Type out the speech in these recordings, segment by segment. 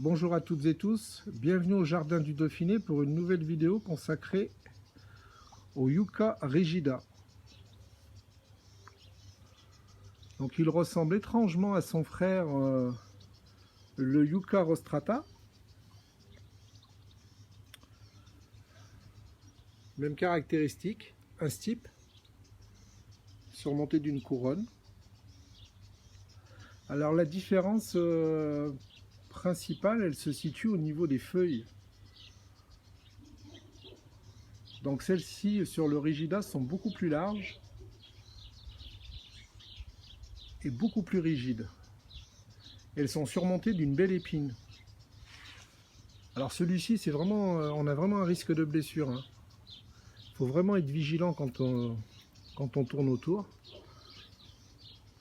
Bonjour à toutes et tous, bienvenue au Jardin du Dauphiné pour une nouvelle vidéo consacrée au Yucca rigida. Donc il ressemble étrangement à son frère le Yucca rostrata. Même caractéristique, un stipe surmonté d'une couronne. Alors la différence principale, elle se situe au niveau des feuilles. Donc celles-ci sur le rigida sont beaucoup plus larges et beaucoup plus rigides. Elles sont surmontées d'une belle épine. Alors celui-ci, c'est vraiment, on a vraiment un risque de blessure. Hein. Faut vraiment être vigilant quand on tourne autour.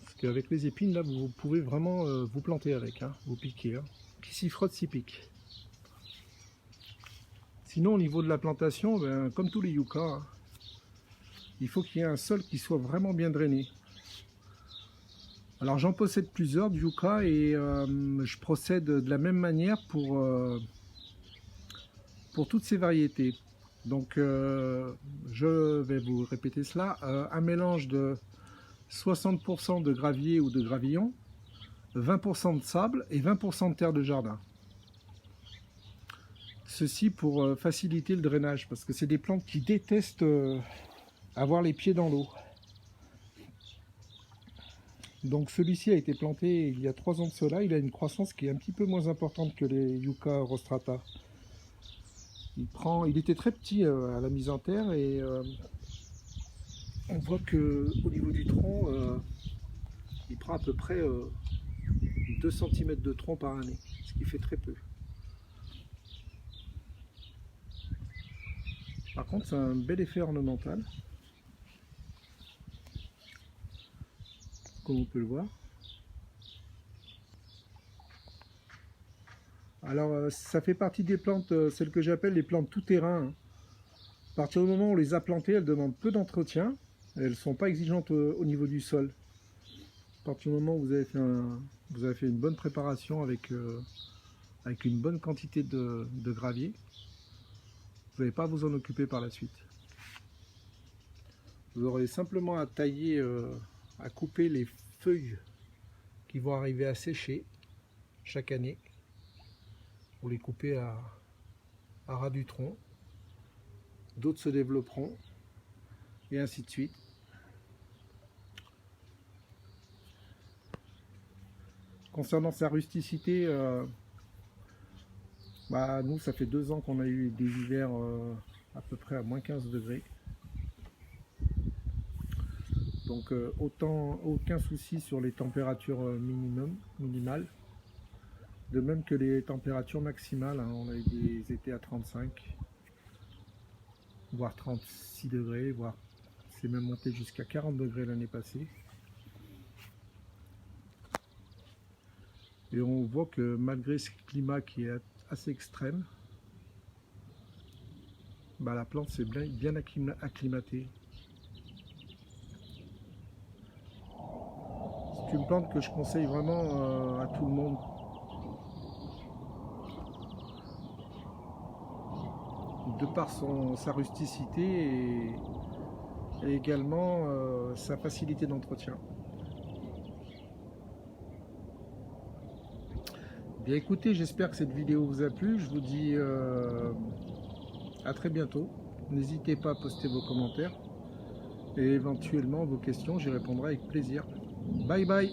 Parce qu'avec les épines, là, vous pouvez vraiment vous planter avec, hein, vous piquer. Hein. Qui s'y frotte s'y pique. Sinon, au niveau de la plantation, ben, comme tous les yuccas, hein, il faut qu'il y ait un sol qui soit vraiment bien drainé. Alors j'en possède plusieurs du yucca et je procède de la même manière pour toutes ces variétés. Donc je vais vous répéter cela, un mélange de 60% de gravier ou de gravillon, 20% de sable et 20% de terre de jardin. Ceci pour faciliter le drainage, parce que c'est des plantes qui détestent avoir les pieds dans l'eau. Donc celui-ci a été planté il y a 3 ans de cela, il a une croissance qui est un petit peu moins importante que les Yucca rostrata. Il était très petit à la mise en terre et on voit que au niveau du tronc, il prend à peu près 2 cm de tronc par année, ce qui fait très peu. Par contre, c'est un bel effet ornemental, comme on peut le voir. Alors, ça fait partie des plantes, celles que j'appelle les plantes tout-terrain. Hein. À partir du moment où on les a plantées, elles demandent peu d'entretien. Elles ne sont pas exigeantes au niveau du sol. À partir du moment où vous avez fait une bonne préparation avec une bonne quantité de gravier, vous n'avez pas à vous en occuper par la suite. Vous aurez simplement à tailler, à couper les feuilles qui vont arriver à sécher chaque année. Vous les coupez à ras du tronc. D'autres se développeront et ainsi de suite. Concernant sa rusticité, nous ça fait 2 ans qu'on a eu des hivers à peu près à moins 15 degrés. Donc aucun souci sur les températures minimales. De même que les températures maximales, hein, on a eu des étés à 35, voire 36 degrés, voire c'est même monté jusqu'à 40 degrés l'année passée. Et on voit que malgré ce climat qui est assez extrême, la plante s'est bien acclimatée. C'est une plante que je conseille vraiment à tout le monde. De par sa rusticité et également sa facilité d'entretien. Bien écoutez, j'espère que cette vidéo vous a plu. Je vous dis à très bientôt. N'hésitez pas à poster vos commentaires et éventuellement vos questions, j'y répondrai avec plaisir. Bye bye.